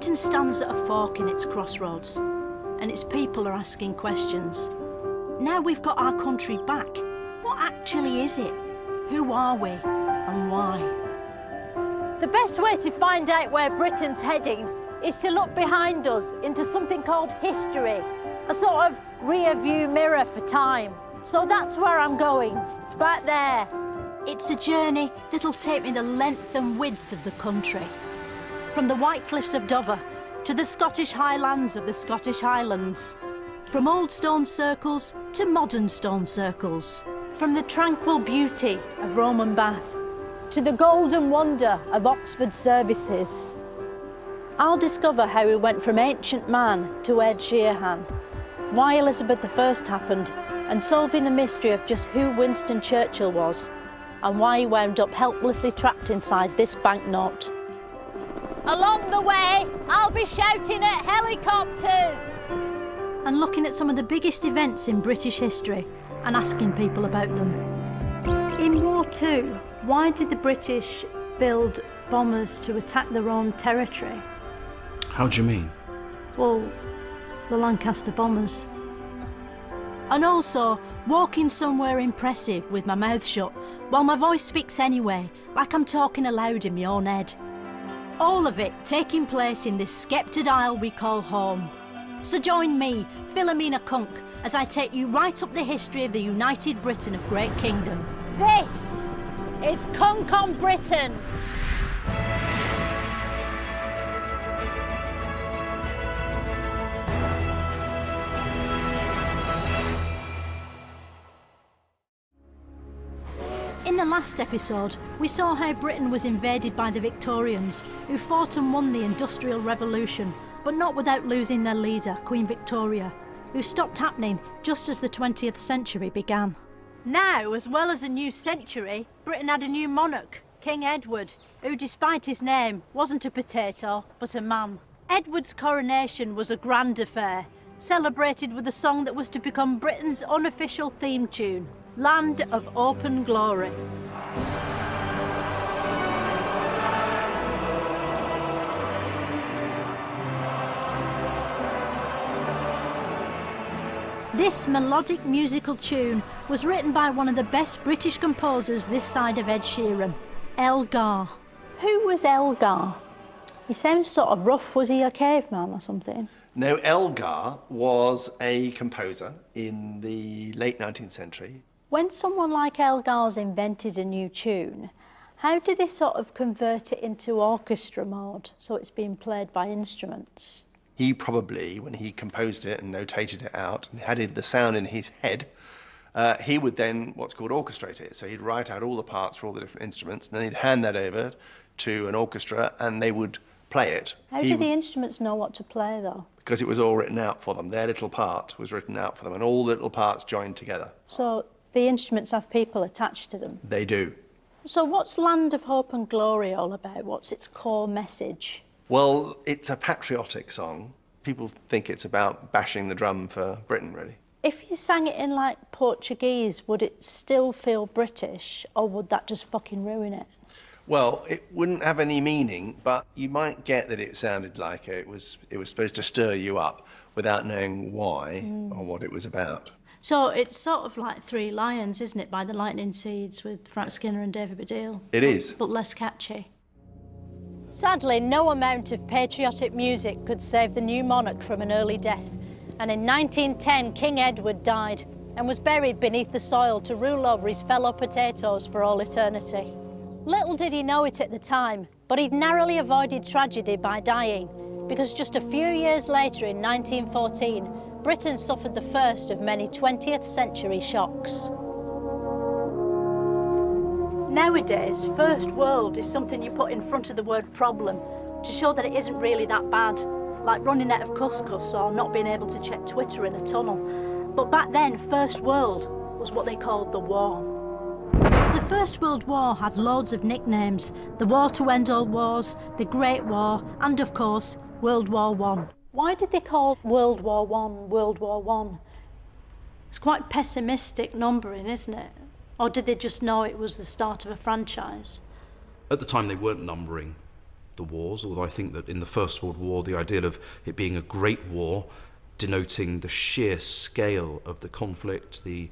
Britain stands at a fork in its crossroads, and its people are asking questions. Now we've got our country back, what actually is it? Who are we, and why? The best way to find out where Britain's heading is to look behind us into something called history, a sort of rear-view mirror for time. So that's where I'm going, back there. It's a journey that'll take me the length and width of the country. From the White Cliffs of Dover to the Scottish Highlands of the Scottish Highlands. From old stone circles to modern stone circles. From the tranquil beauty of Roman Bath to the golden wonder of Oxford services. I'll discover how we went from ancient man to Ed Sheeran, why Elizabeth I happened, and solving the mystery of just who Winston Churchill was, and why he wound up helplessly trapped inside this banknote. Along the way, I'll be shouting at helicopters. And looking at some of the biggest events in British history and asking people about them. In War II, why did the British build bombers to attack their own territory? How do you mean? Well, the Lancaster bombers. And also, walking somewhere impressive with my mouth shut, while my voice speaks anyway, like I'm talking aloud in my own head. All of it taking place in this sceptred isle we call home. So join me, Philomena Cunk, as I take you right up the history of the United Britain of Great Kingdom. This is Cunk on Britain. In the last episode, we saw how Britain was invaded by the Victorians, who fought and won the Industrial Revolution, but not without losing their leader, Queen Victoria, who stopped happening just as the 20th century began. Now, as well as a new century, Britain had a new monarch, King Edward, who, despite his name, wasn't a potato, but a man. Edward's coronation was a grand affair, celebrated with a song that was to become Britain's unofficial theme tune, Land of Open Glory. This melodic musical tune was written by one of the best British composers this side of Ed Sheeran, Elgar. Who was Elgar? He sounds sort of rough. Was he a caveman or something? No, Elgar was a composer in the late 19th century. When someone like Elgar's invented a new tune, how do they sort of convert it into orchestra mode so it's being played by instruments? He probably, when he composed it and notated it out and had the sound in his head, he would then what's called orchestrate it. So he'd write out all the parts for all the different instruments, and then he'd hand that over to an orchestra and they would play it. How do the instruments know what to play though? Because it was all written out for them. Their little part was written out for them, and all the little parts joined together. So the instruments have people attached to them? They do. So what's Land of Hope and Glory all about? What's its core message? Well, it's a patriotic song. People think it's about bashing the drum for Britain, really. If you sang it in like Portuguese, would it still feel British, or would that just fucking ruin it? Well, it wouldn't have any meaning, but you might get that it sounded like it was supposed to stir you up without knowing why or what it was about. So it's sort of like Three Lions, isn't it, by the Lightning Seeds with Frank Skinner and David Baddiel? It is. But less catchy. Sadly, no amount of patriotic music could save the new monarch from an early death. And in 1910, King Edward died and was buried beneath the soil to rule over his fellow potatoes for all eternity. Little did he know it at the time, but he'd narrowly avoided tragedy by dying, because just a few years later, in 1914, Britain suffered the first of many 20th century shocks. Nowadays, first world is something you put in front of the word problem to show that it isn't really that bad, like running out of couscous or not being able to check Twitter in a tunnel. But back then, first world was what they called the war. The First World War had loads of nicknames: the War to End All Wars, the Great War, and of course, World War I. Why did they call World War I World War I? It's quite pessimistic numbering, isn't it? Or did they just know it was the start of a franchise? At the time, they weren't numbering. the wars, although I think that in the First World War, the idea of it being a great war, denoting the sheer scale of the conflict, the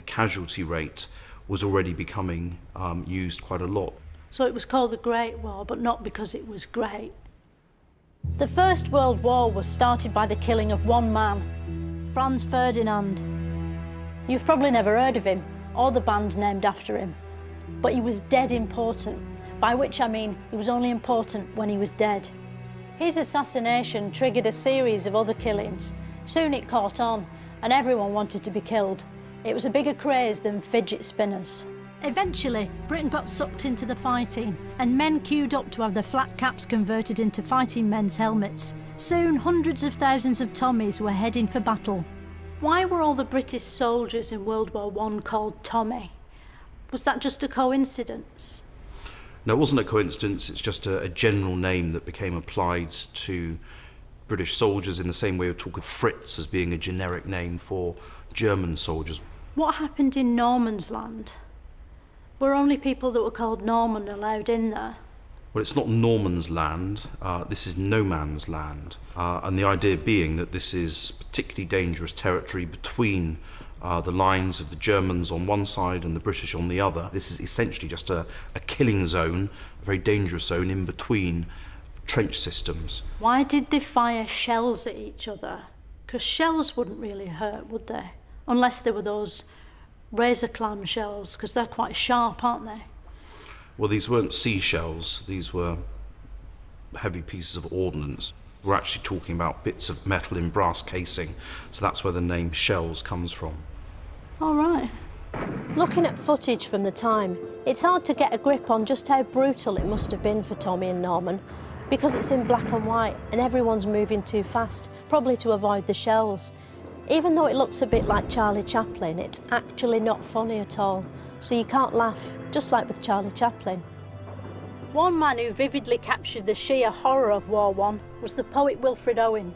casualty rate, was already becoming used quite a lot. So it was called the Great War, but not because it was great. The First World War was started by the killing of one man, Franz Ferdinand. You've probably never heard of him, or the band named after him, but he was dead important, by which I mean he was only important when he was dead. His assassination triggered a series of other killings. Soon it caught on, and everyone wanted to be killed. It was a bigger craze than fidget spinners. Eventually, Britain got sucked into the fighting, and men queued up to have their flat caps converted into fighting men's helmets. Soon, hundreds of thousands of Tommies were heading for battle. Why were all the British soldiers in World War I called Tommy? Was that just a coincidence? No, it wasn't a coincidence, it's just a general name that became applied to British soldiers in the same way we talk of Fritz as being a generic name for German soldiers. What happened in Norman's land? Were only people that were called Norman allowed in there? Well, it's not Norman's land, this is no man's land. And the idea being that this is particularly dangerous territory between the lines of the Germans on one side and the British on the other. This is essentially just a killing zone, a very dangerous zone in between trench systems. Why did they fire shells at each other? Because shells wouldn't really hurt, would they? Unless they were those razor clam shells, because they're quite sharp, aren't they? Well, these weren't seashells, these were heavy pieces of ordnance. We're actually talking about bits of metal in brass casing, so that's where the name shells comes from. All right. Looking at footage from the time, it's hard to get a grip on just how brutal it must have been for Tommy and Norman, because it's in black and white and everyone's moving too fast, probably to avoid the shells. Even though it looks a bit like Charlie Chaplin, it's actually not funny at all, so you can't laugh, just like with Charlie Chaplin. One man who vividly captured the sheer horror of War I was the poet Wilfred Owen.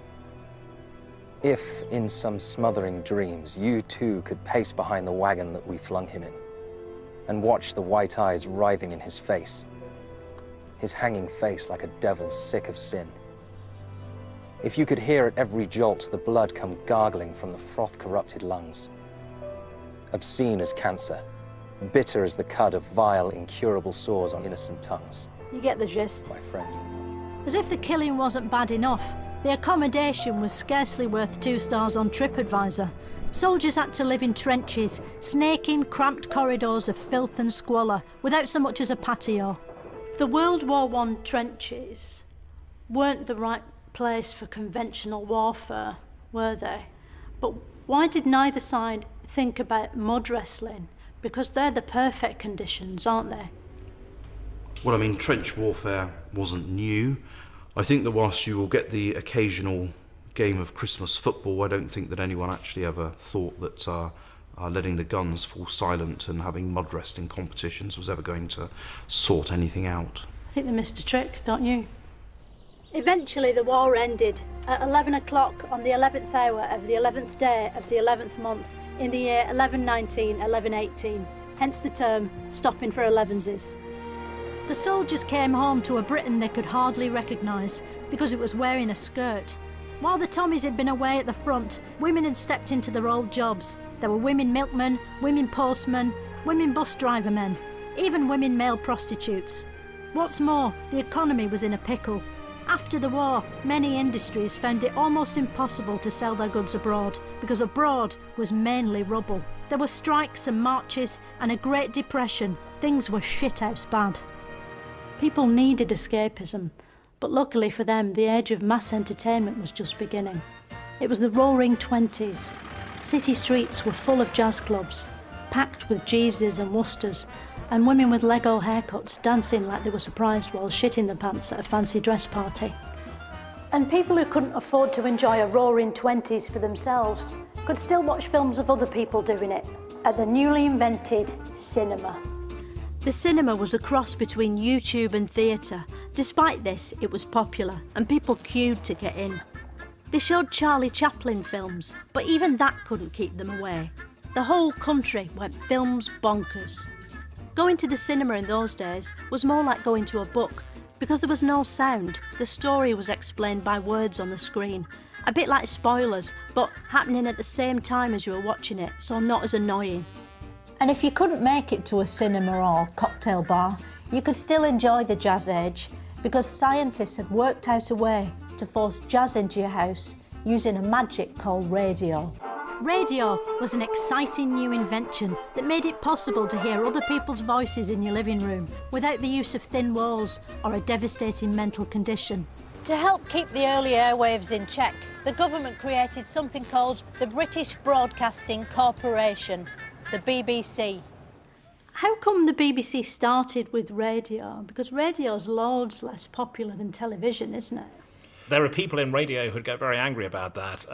If, in some smothering dreams, you too could pace behind the wagon that we flung him in, and watch the white eyes writhing in his face, his hanging face like a devil sick of sin. If you could hear at every jolt the blood come gargling from the froth-corrupted lungs, obscene as cancer, bitter as the cud of vile, incurable sores on innocent tongues. You get the gist. My friend. As if the killing wasn't bad enough, the accommodation was scarcely worth 2 stars on TripAdvisor. Soldiers had to live in trenches, snaking cramped corridors of filth and squalor, without so much as a patio. The World War I trenches weren't the right place for conventional warfare, were they? But why did neither side think about mud wrestling? Because they're the perfect conditions, aren't they? Well, I mean, trench warfare wasn't new. I think that whilst you will get the occasional game of Christmas football, I don't think that anyone actually ever thought that letting the guns fall silent and having mud wrestling competitions was ever going to sort anything out. I think they missed a trick, don't you? Eventually the war ended at 11 o'clock on the 11th hour of the 11th day of the 11th month in the year 1119, 1118, hence the term stopping for 11s. The soldiers came home to a Britain they could hardly recognise because it was wearing a skirt. While the Tommies had been away at the front, women had stepped into their old jobs. There were women milkmen, women postmen, women bus driver men, even women male prostitutes. What's more, the economy was in a pickle. After the war, many industries found it almost impossible to sell their goods abroad, because abroad was mainly rubble. There were strikes and marches and a Great Depression. Things were shithouse bad. People needed escapism, but luckily for them, the age of mass entertainment was just beginning. It was the roaring 20s. City streets were full of jazz clubs, packed with Jeeveses and Worcesters, and women with Lego haircuts dancing like they were surprised while shitting their pants at a fancy dress party. And people who couldn't afford to enjoy a roaring 20s for themselves could still watch films of other people doing it at the newly invented cinema. The cinema was a cross between YouTube and theatre. Despite this, it was popular and people queued to get in. They showed Charlie Chaplin films, but even that couldn't keep them away. The whole country went films bonkers. Going to the cinema in those days was more like going to a book, Because there was no sound, the story was explained by words on the screen. A bit like spoilers, but happening at the same time as you were watching it, so not as annoying. And if you couldn't make it to a cinema or cocktail bar, you could still enjoy the jazz age because scientists had worked out a way to force jazz into your house using a magic called radio. Radio was an exciting new invention that made it possible to hear other people's voices in your living room without the use of thin walls or a devastating mental condition. To help keep the early airwaves in check, the government created something called the British Broadcasting Corporation, the BBC. How come the BBC started with radio? Because radio's loads less popular than television, isn't it? There are people in radio who'd get very angry about that.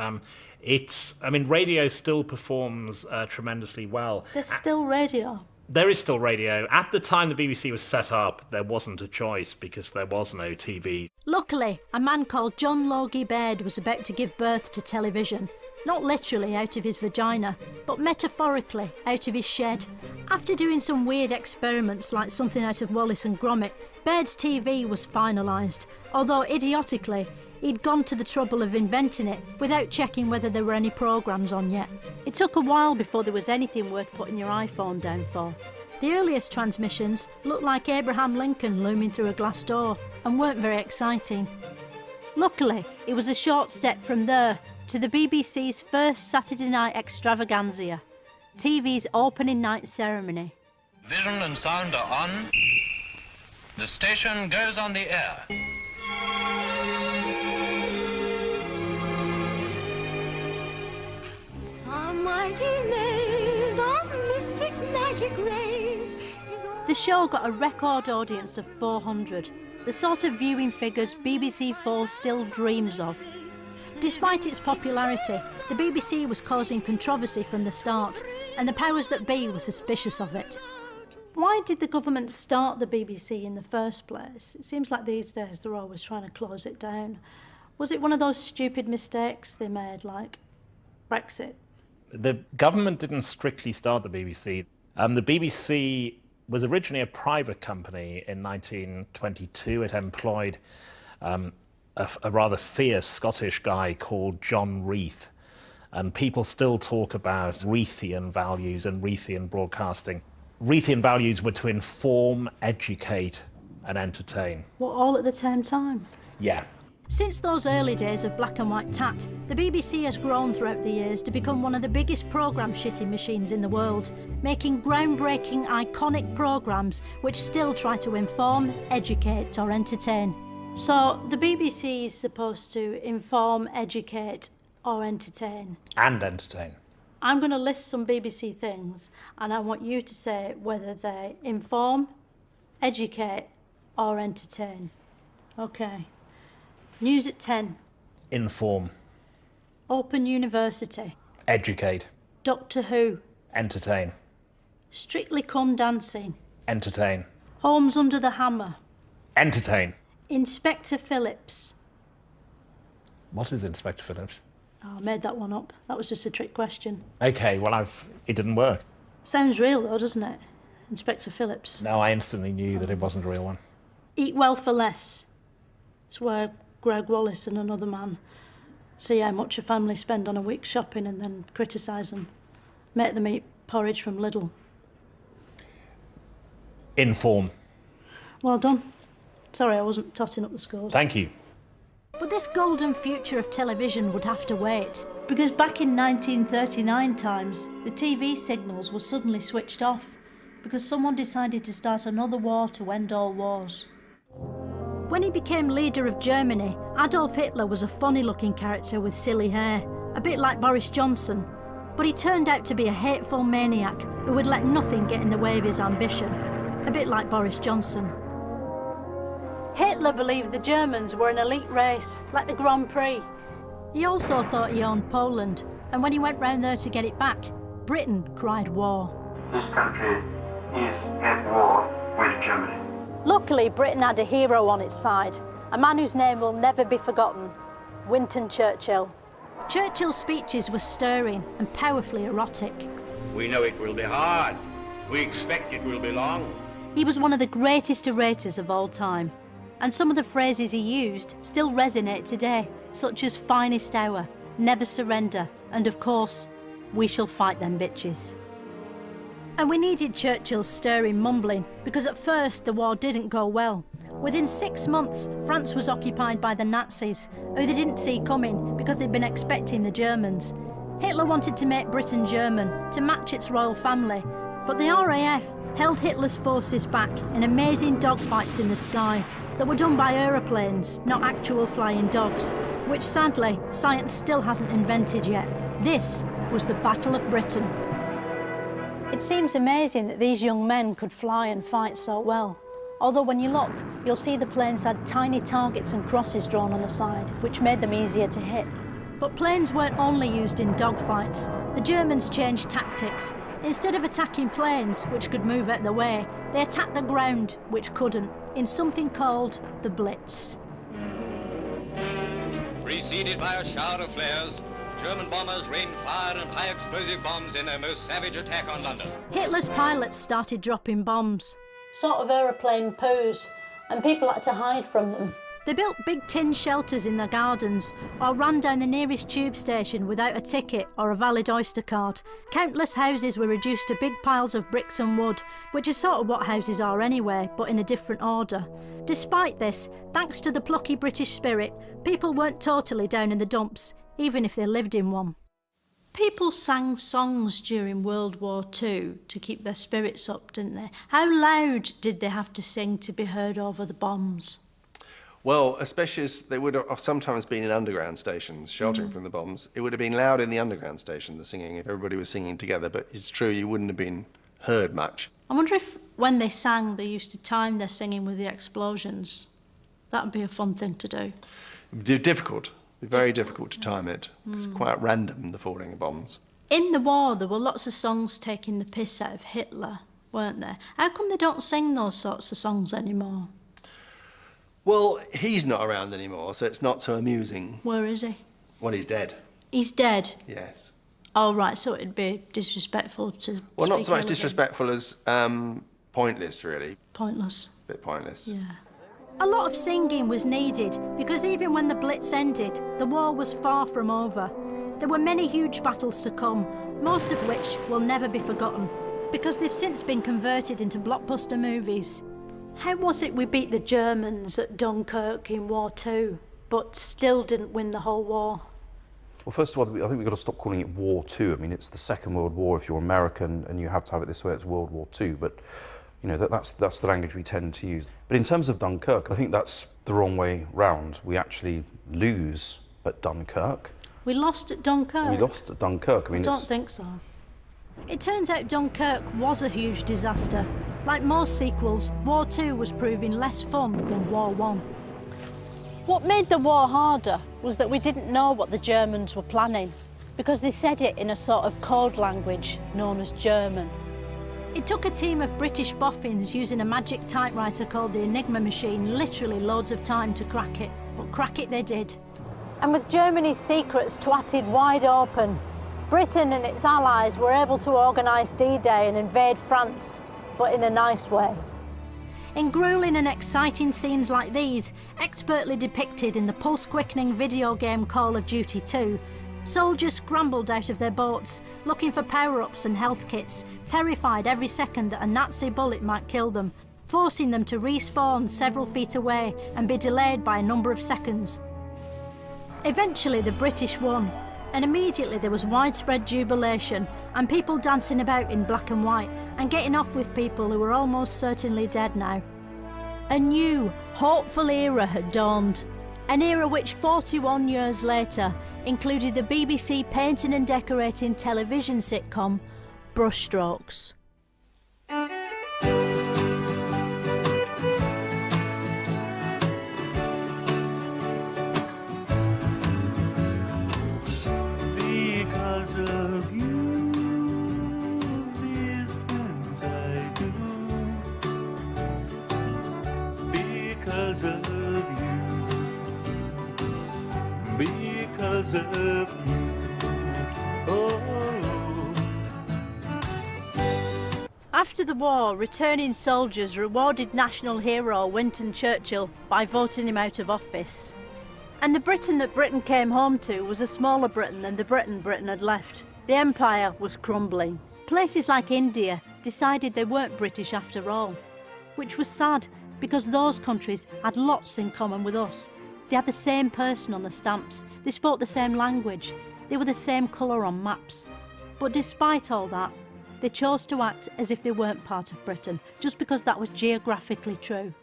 Radio still performs tremendously well. There's still radio. There is still radio. At the time the BBC was set up, there wasn't a choice because there was no TV. Luckily, a man called John Logie Baird was about to give birth to television. Not literally out of his vagina, but metaphorically out of his shed. After doing some weird experiments like something out of Wallace and Gromit, Baird's TV was finalised, although idiotically, he'd gone to the trouble of inventing it without checking whether there were any programmes on yet. It took a while before there was anything worth putting your iPhone down for. The earliest transmissions looked like Abraham Lincoln looming through a glass door and weren't very exciting. Luckily, it was a short step from there to the BBC's first Saturday night extravaganza, TV's opening night ceremony. Vision and sound are on. The station goes on the air. The show got a record audience of 400, the sort of viewing figures BBC4 still dreams of. Despite its popularity, the BBC was causing controversy from the start, and the powers that be were suspicious of it. Why did the government start the BBC in the first place? It seems like these days they're always trying to close it down. Was it one of those stupid mistakes they made, like Brexit? The government didn't strictly start the BBC. The BBC was originally a private company in 1922. It employed a rather fierce Scottish guy called John Reith. And people still talk about Reithian values and Reithian broadcasting. Reithian values were to inform, educate, and entertain. What, all at the same time? Yeah. Since those early days of black and white tat, the BBC has grown throughout the years to become one of the biggest programme shitting machines in the world, making groundbreaking, iconic programmes which still try to inform, educate or entertain. So the BBC is supposed to inform, educate or entertain. And entertain. I'm going to list some BBC things and I want you to say whether they inform, educate or entertain. Okay. News at 10. Inform. Open University. Educate. Doctor Who. Entertain. Strictly Come Dancing. Entertain. Holmes Under the Hammer. Entertain. Inspector Phillips. What is Inspector Phillips? Oh, I made that one up. That was just a trick question. Okay, well, it didn't work. Sounds real though, doesn't it? Inspector Phillips. No, I instantly knew that it wasn't a real one. Eat Well for Less. It's where Greg Wallace and another man see how much a family spend on a week's shopping and then criticise them. Make them eat porridge from Lidl. Inform. Well done. Sorry, I wasn't totting up the scores. Thank you. But this golden future of television would have to wait, because back in 1939 times, the TV signals were suddenly switched off because someone decided to start another war to end all wars. When he became leader of Germany, Adolf Hitler was a funny-looking character with silly hair, a bit like Boris Johnson, but he turned out to be a hateful maniac who would let nothing get in the way of his ambition, a bit like Boris Johnson. Hitler believed the Germans were an elite race, like the Grand Prix. He also thought he owned Poland, and when he went round there to get it back, Britain cried war. This country is at war with Germany. Luckily, Britain had a hero on its side, a man whose name will never be forgotten, Winston Churchill. Churchill's speeches were stirring and powerfully erotic. We know it will be hard. We expect it will be long. He was one of the greatest orators of all time. And some of the phrases he used still resonate today, such as finest hour, never surrender, and of course, we shall fight them bitches. And we needed Churchill's stirring mumbling, because at first the war didn't go well. Within 6 months, France was occupied by the Nazis, who they didn't see coming because they'd been expecting the Germans. Hitler wanted to make Britain German, to match its royal family, but the RAF held Hitler's forces back in amazing dogfights in the sky that were done by aeroplanes, not actual flying dogs, which sadly, science still hasn't invented yet. This was the Battle of Britain. It seems amazing that these young men could fly and fight so well. Although when you look, you'll see the planes had tiny targets and crosses drawn on the side, which made them easier to hit. But planes weren't only used in dogfights. The Germans changed tactics. Instead of attacking planes, which could move out of the way, they attacked the ground, which couldn't, in something called the Blitz. Preceded by a shower of flares, German bombers rained fire and high explosive bombs in their most savage attack on London. Hitler's pilots started dropping bombs. Sort of aeroplane poos, and people had to hide from them. They built big tin shelters in their gardens, or ran down the nearest tube station without a ticket or a valid Oyster card. Countless houses were reduced to big piles of bricks and wood, which is sort of what houses are anyway, but in a different order. Despite this, thanks to the plucky British spirit, people weren't totally down in the dumps, even if they lived in one. People sang songs during World War II to keep their spirits up, didn't they? How loud did they have to sing to be heard over the bombs? Well, especially as they would have sometimes been in underground stations, sheltering from the bombs. It would have been loud in the underground station, the singing, if everybody was singing together, but it's true, you wouldn't have been heard much. I wonder if when they sang, they used to time their singing with the explosions. That would be a fun thing to do. It would be difficult. It'd be very difficult to time it. It's quite random, the falling of bombs. In the war, there were lots of songs taking the piss out of Hitler, weren't there? How come they don't sing those sorts of songs anymore? Well, he's not around anymore, so it's not so amusing. Where is he? Well, he's dead. He's dead? Yes. Oh, right, so it'd be disrespectful to Well, not speak so much ill of him. disrespectful as pointless, really. Pointless. A bit pointless. Yeah. A lot of singing was needed because even when the Blitz ended, the war was far from over. There were many huge battles to come, most of which will never be forgotten because they've since been converted into blockbuster movies. How was it we beat the Germans at Dunkirk in War II, but still didn't win the whole war? Well, first of all, I think we've got to stop calling it War II. I mean, it's the Second World War if you're American, and you have to have it this way, it's World War II. But, you know, that's the language we tend to use. But in terms of Dunkirk, I think that's the wrong way round. We actually lose at Dunkirk. We lost at Dunkirk? We lost at Dunkirk. I mean, I don't think so. It turns out Dunkirk was a huge disaster. Like most sequels, War II was proving less fun than War I. What made the war harder was that we didn't know what the Germans were planning, because they said it in a sort of code language known as German. It took a team of British boffins using a magic typewriter called the Enigma machine literally loads of time to crack it, but crack it they did. And with Germany's secrets twatted wide open, Britain and its allies were able to organise D-Day and invade France, but in a nice way. In gruelling and exciting scenes like these, expertly depicted in the pulse-quickening video game Call of Duty 2, soldiers scrambled out of their boats, looking for power-ups and health kits, terrified every second that a Nazi bullet might kill them, forcing them to respawn several feet away and be delayed by a number of seconds. Eventually the British won, and immediately there was widespread jubilation and people dancing about in black and white and getting off with people who were almost certainly dead now. A new, hopeful era had dawned, an era which 41 years later included the BBC painting and decorating television sitcom Brushstrokes. Because of you, these things I do. Because of you. Because of you. Oh. After the war, returning soldiers rewarded national hero Winston Churchill by voting him out of office. And the Britain that Britain came home to was a smaller Britain than the Britain had left. The empire was crumbling. Places like India decided they weren't British after all, which was sad because those countries had lots in common with us. They had the same person on the stamps, they spoke the same language, they were the same colour on maps. But despite all that, they chose to act as if they weren't part of Britain, just because that was geographically true.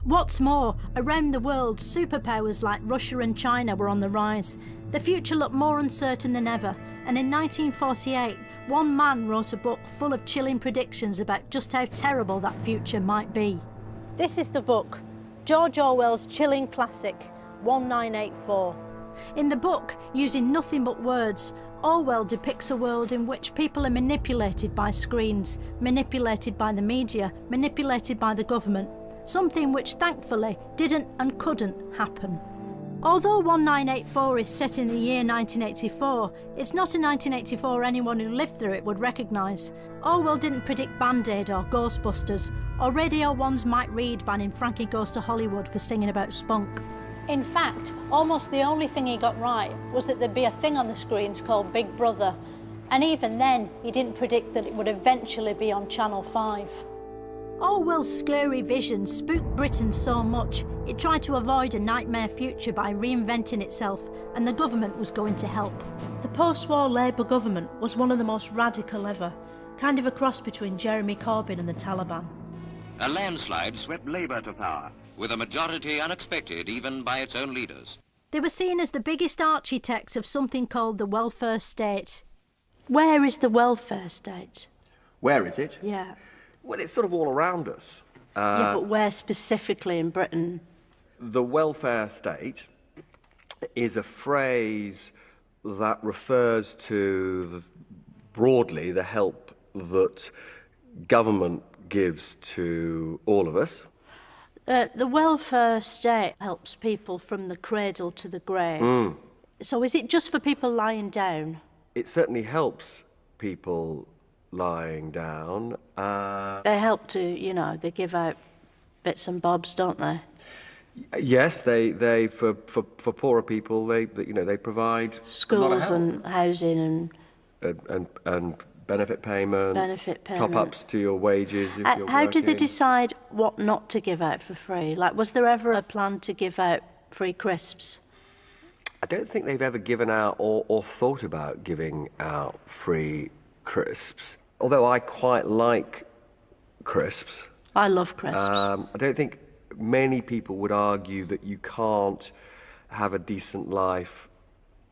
What's more, around the world, superpowers like Russia and China were on the rise. The future looked more uncertain than ever, and in 1948, one man wrote a book full of chilling predictions about just how terrible that future might be. This is the book, George Orwell's chilling classic, 1984. In the book, using nothing but words, Orwell depicts a world in which people are manipulated by screens, manipulated by the media, manipulated by the government, something which thankfully didn't and couldn't happen. Although 1984 is set in the year 1984, it's not a 1984 anyone who lived through it would recognise. Orwell didn't predict Band-Aid or Ghostbusters, or Radio 1's Mike Reed banning Frankie Goes to Hollywood for singing about spunk. In fact, almost the only thing he got right was that there'd be a thing on the screens called Big Brother. And even then, he didn't predict that it would eventually be on Channel 5. Orwell's scary vision spooked Britain so much, it tried to avoid a nightmare future by reinventing itself, and the government was going to help. The post-war Labour government was one of the most radical ever, kind of a cross between Jeremy Corbyn and the Taliban. A landslide swept Labour to power, with a majority unexpected even by its own leaders. They were seen as the biggest architects of something called the welfare state. Where is the welfare state? Where is it? Yeah. Well, it's sort of all around us. Yeah, but where specifically in Britain? The welfare state is a phrase that refers to, broadly, the help that government gives to all of us. The welfare state helps people from the cradle to the grave. So is it just for people lying down? It certainly helps people lying down. They help to, you know, they give out bits and bobs, don't they? Yes, they for poorer people, they provide schools and housing and benefit payments, top-ups to your wages if you're How did they working. decide what not to give out for free? Like, was there ever a plan to give out free crisps? I don't think they've ever given out or thought about giving out free crisps. Although I quite like crisps. I love crisps. I don't think many people would argue that you can't have a decent life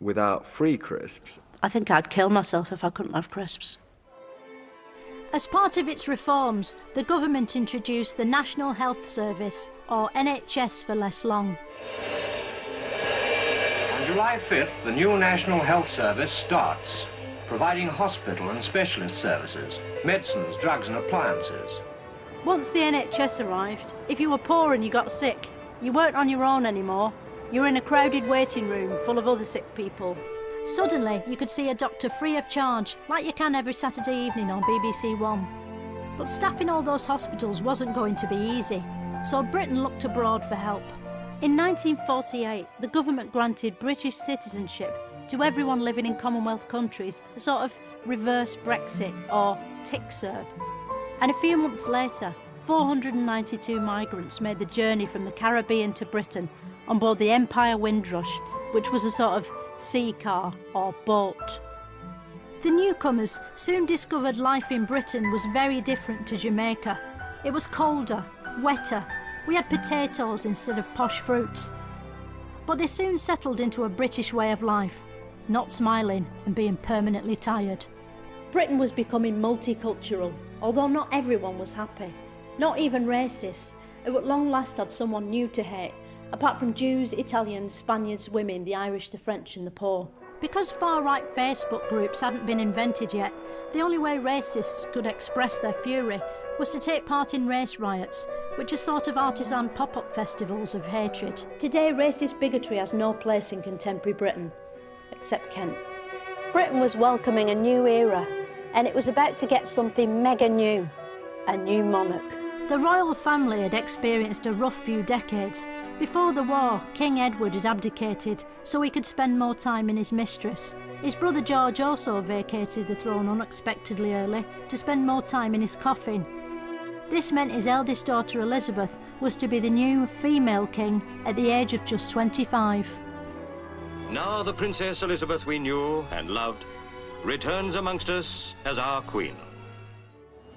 without free crisps. I think I'd kill myself if I couldn't have crisps. As part of its reforms, the government introduced the National Health Service, or NHS for less long. On July 5th, the new National Health Service starts, providing hospital and specialist services, medicines, drugs and appliances. Once the NHS arrived, if you were poor and you got sick, you weren't on your own anymore. You were in a crowded waiting room full of other sick people. Suddenly, you could see a doctor free of charge, like you can every Saturday evening on BBC One. But staffing all those hospitals wasn't going to be easy, so Britain looked abroad for help. In 1948, the government granted British citizenship to everyone living in Commonwealth countries, a sort of reverse Brexit, or TICSERB. And a few months later, 492 migrants made the journey from the Caribbean to Britain on board the Empire Windrush, which was a sort of sea car or boat. The newcomers soon discovered life in Britain was very different to Jamaica. It was colder, wetter. We had potatoes instead of posh fruits. But they soon settled into a British way of life, not smiling and being permanently tired. Britain was becoming multicultural, although not everyone was happy. Not even racists, who at long last had someone new to hate, apart from Jews, Italians, Spaniards, women, the Irish, the French and the poor. Because far-right Facebook groups hadn't been invented yet, the only way racists could express their fury was to take part in race riots, which are sort of artisan pop-up festivals of hatred. Today, racist bigotry has no place in contemporary Britain, except Kent. Britain was welcoming a new era, and it was about to get something mega new. a new monarch. The royal family had experienced a rough few decades. Before the war, King Edward had abdicated so he could spend more time in his mistress. His brother George also vacated the throne unexpectedly early to spend more time in his coffin. This meant his eldest daughter Elizabeth was to be the new female king at the age of just 25. Now the Princess Elizabeth we knew and loved returns amongst us as our queen.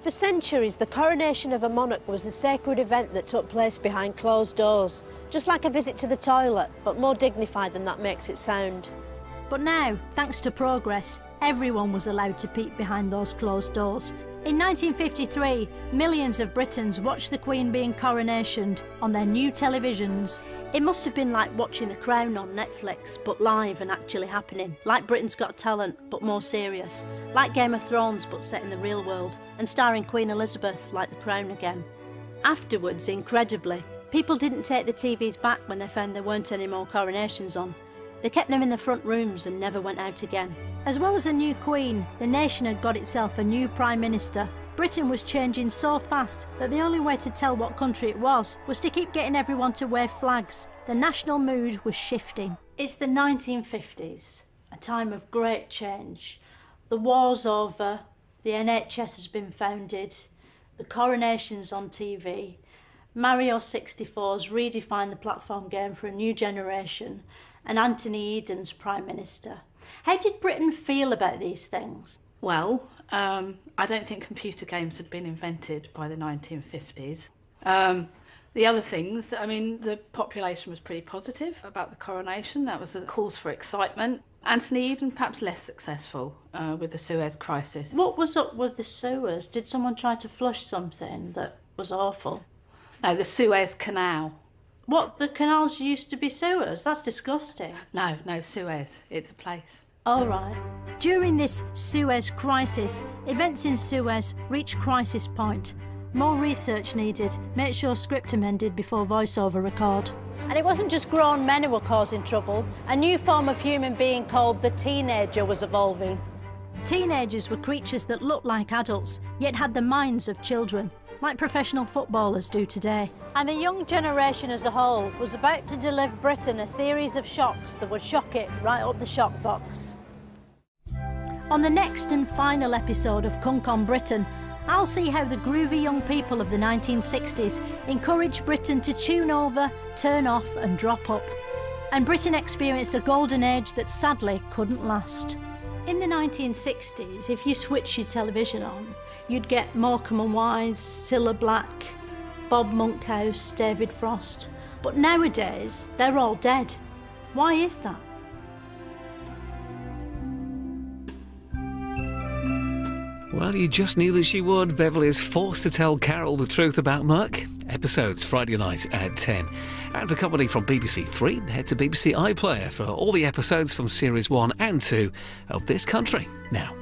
For centuries, the coronation of a monarch was a sacred event that took place behind closed doors, just like a visit to the toilet, but more dignified than that makes it sound. But now, thanks to progress, everyone was allowed to peek behind those closed doors. In 1953, millions of Britons watched the Queen being coronationed on their new televisions. It must have been like watching The Crown on Netflix, but live and actually happening. Like Britain's Got Talent, but more serious. Like Game of Thrones, but set in the real world. And starring Queen Elizabeth, like The Crown again. Afterwards, incredibly, people didn't take the TVs back when they found there weren't any more coronations on. They kept them in the front rooms and never went out again. As well as a new Queen, the nation had got itself a new Prime Minister. Britain was changing so fast that the only way to tell what country it was to keep getting everyone to wave flags. The national mood was shifting. It's the 1950s, a time of great change. The war's over, the NHS has been founded, the coronation's on TV, Mario 64's redefined the platform game for a new generation, and Anthony Eden's Prime Minister. How did Britain feel about these things? Well, I don't think computer games had been invented by the 1950s. The other things, I mean, the population was pretty positive about the coronation. That was a cause for excitement. Anthony Eden perhaps less successful with the Suez Crisis. What was up with the sewers? Did someone try to flush something that was awful? No, the Suez Canal. What, the canals used to be sewers? That's disgusting. No, Suez. It's a place. All right. During this Suez Crisis, events in Suez reached crisis point. More research needed. Make sure script amended before voiceover record. And it wasn't just grown men who were causing trouble. A new form of human being called the teenager was evolving. Teenagers were creatures that looked like adults, yet had the minds of children, like professional footballers do today. And the young generation as a whole was about to deliver Britain a series of shocks that would shock it right up the shock box. On the next and final episode of Cunk on Britain, I'll see how the groovy young people of the 1960s encouraged Britain to tune over, turn off and drop up. And Britain experienced a golden age that sadly couldn't last. In the 1960s, if you switched your television on, you'd get Morecambe and Wise, Cilla Black, Bob Monkhouse, David Frost. But nowadays, they're all dead. Why is that? Well, you just knew that she would. Beverly is forced to tell Carol the truth about Merck. Episodes Friday night at 10. And for company from BBC Three, head to BBC iPlayer for all the episodes from Series 1 and 2 of This Country now.